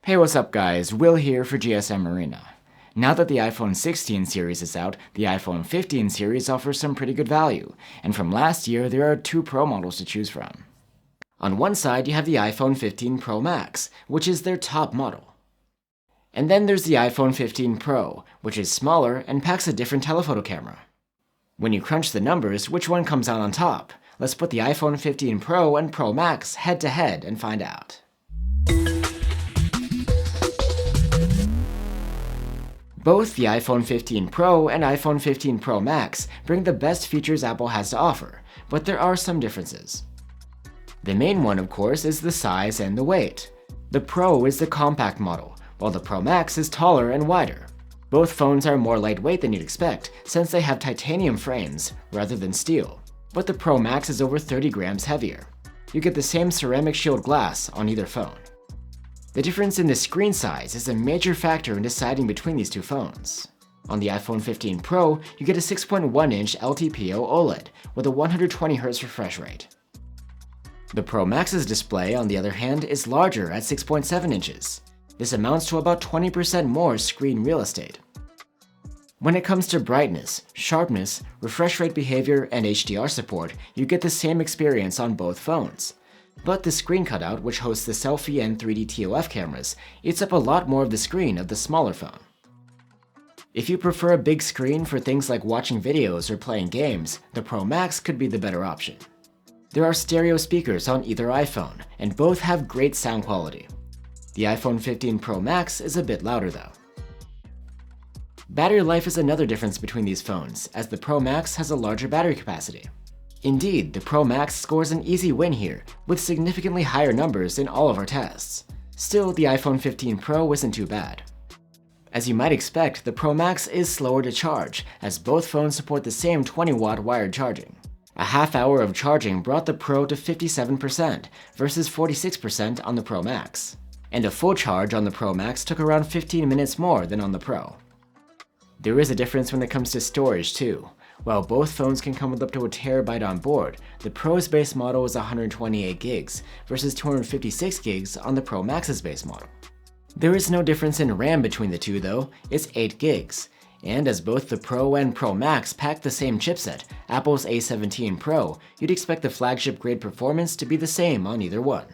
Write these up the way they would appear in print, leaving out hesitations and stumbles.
Hey, what's up guys, Will here for GSM Arena. Now that the iPhone 16 series is out, the iPhone 15 series offers some pretty good value, and from last year there are two Pro models to choose from. On one side you have the iPhone 15 Pro Max, which is their top model. And then there's the iPhone 15 Pro, which is smaller and packs a different telephoto camera. When you crunch the numbers, which one comes out on top? Let's put the iPhone 15 Pro and Pro Max head to head and find out. Both the iPhone 15 Pro and iPhone 15 Pro Max bring the best features Apple has to offer, but there are some differences. The main one, of course, is the size and the weight. The Pro is the compact model, while the Pro Max is taller and wider. Both phones are more lightweight than you'd expect, since they have titanium frames rather than steel, but the Pro Max is over 30 grams heavier. You get the same ceramic shield glass on either phone. The difference in the screen size is a major factor in deciding between these two phones. On the iPhone 15 Pro, you get a 6.1-inch LTPO OLED with a 120Hz refresh rate. The Pro Max's display, on the other hand, is larger at 6.7 inches. This amounts to about 20% more screen real estate. When it comes to brightness, sharpness, refresh rate behavior, and HDR support, you get the same experience on both phones. But the screen cutout, which hosts the selfie and 3D TOF cameras, eats up a lot more of the screen of the smaller phone. If you prefer a big screen for things like watching videos or playing games, the Pro Max could be the better option. There are stereo speakers on either iPhone, and both have great sound quality. The iPhone 15 Pro Max is a bit louder though. Battery life is another difference between these phones, as the Pro Max has a larger battery capacity. Indeed, the Pro Max scores an easy win here, with significantly higher numbers in all of our tests. Still, the iPhone 15 Pro isn't too bad. As you might expect, the Pro Max is slower to charge, as both phones support the same 20-watt wired charging. A half hour of charging brought the Pro to 57% versus 46% on the Pro Max. And a full charge on the Pro Max took around 15 minutes more than on the Pro. There is a difference when it comes to storage too. While both phones can come with up to a terabyte on board, the Pro's base model is 128 gigs versus 256 gigs on the Pro Max's base model. There is no difference in RAM between the two though, it's 8 gigs. And as both the Pro and Pro Max pack the same chipset, Apple's A17 Pro, you'd expect the flagship grade performance to be the same on either one.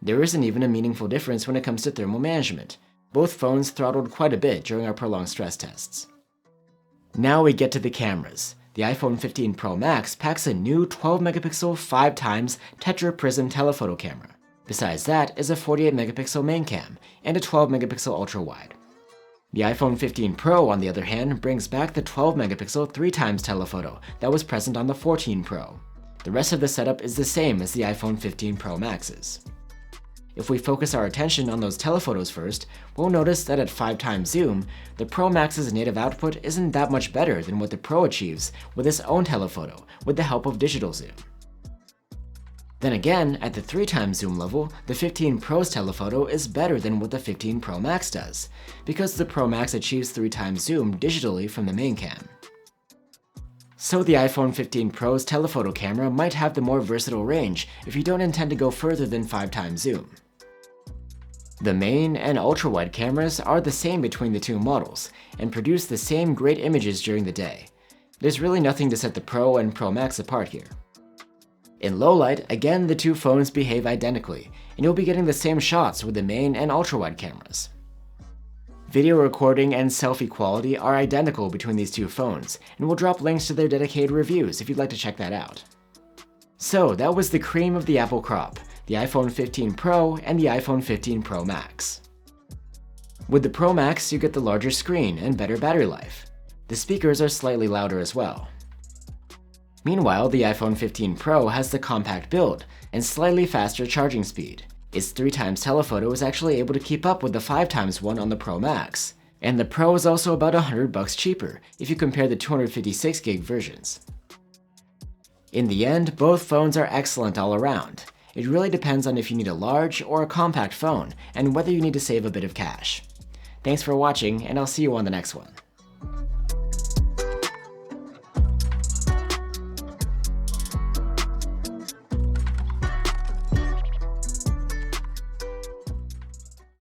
There isn't even a meaningful difference when it comes to thermal management. Both phones throttled quite a bit during our prolonged stress tests. Now we get to the cameras. The iPhone 15 Pro Max packs a new 12-megapixel 5x tetra-prism telephoto camera. Besides that is a 48-megapixel main cam and a 12-megapixel ultra-wide. The iPhone 15 Pro, on the other hand, brings back the 12-megapixel 3x telephoto that was present on the 14 Pro. The rest of the setup is the same as the iPhone 15 Pro Max's. If we focus our attention on those telephotos first, we'll notice that at 5x zoom, the Pro Max's native output isn't that much better than what the Pro achieves with its own telephoto with the help of digital zoom. Then again, at the 3x zoom level, the 15 Pro's telephoto is better than what the 15 Pro Max does, because the Pro Max achieves 3x zoom digitally from the main cam. So the iPhone 15 Pro's telephoto camera might have the more versatile range if you don't intend to go further than 5x zoom. The main and ultra-wide cameras are the same between the two models, and produce the same great images during the day. There's really nothing to set the Pro and Pro Max apart here. In low light, again the two phones behave identically, and you'll be getting the same shots with the main and ultra-wide cameras. Video recording and selfie quality are identical between these two phones, and we'll drop links to their dedicated reviews if you'd like to check that out. So that was the cream of the Apple crop, the iPhone 15 Pro and the iPhone 15 Pro Max. With the Pro Max, you get the larger screen and better battery life. The speakers are slightly louder as well. Meanwhile, the iPhone 15 Pro has the compact build and slightly faster charging speed. Its 3x telephoto is actually able to keep up with the 5x one on the Pro Max, and the Pro is also about $100 cheaper if you compare the 256 gig versions. In the end, both phones are excellent all around. It really depends on if you need a large or a compact phone and whether you need to save a bit of cash. Thanks for watching, and I'll see you on the next one.